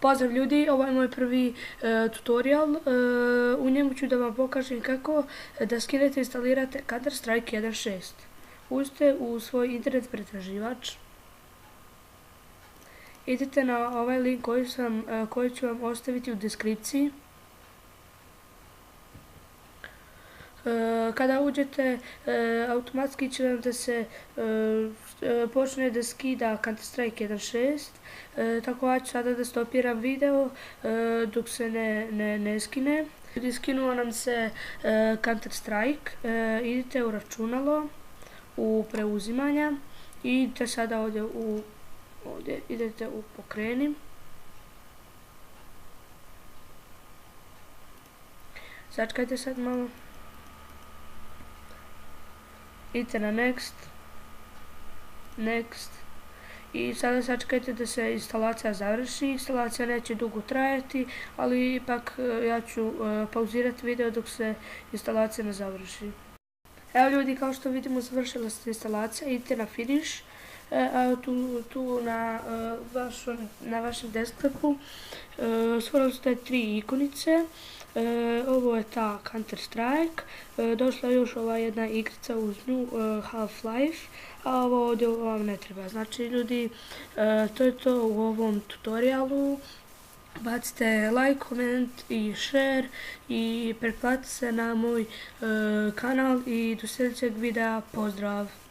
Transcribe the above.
Pozdrav ljudi, ovo je moj prvi tutorial. U njemu ću da vam pokažem kako da skinete i instalirate Counter-Strike 1.6. Uđite u svoj internet pretraživač. Idite na ovaj link koji ću vam ostaviti u deskripciji. Kada uđete, automatski će vam da se počne da skida Counter-Strike 1.6. Tako ja ću sada da stopiram video dok se ne skine. Skinuo nam se Counter-Strike. Idite u računalo, u preuzimanja i idete sada ovdje idete u pokreni. Sačekajte sad malo. Idite na next i sada sačekajte da se instalacija završi. Instalacija neće dugo trajati, ali ipak ja ću pauzirati video dok se instalacija ne završi. Evo ljudi, kao što vidimo, završila se instalacija. Idite na finish, tu na vašem desktopu stvorili ste 3 ikonice. Ovo je ta Counter-Strike, došla je još ova jedna igrica uz nju, Half-Life, a ovo ovdje vam ne treba. Znači ljudi, to je to u ovom tutorialu. Bacite like, koment i share i pretplatite se na moj kanal i do sljedećeg videa. Pozdrav!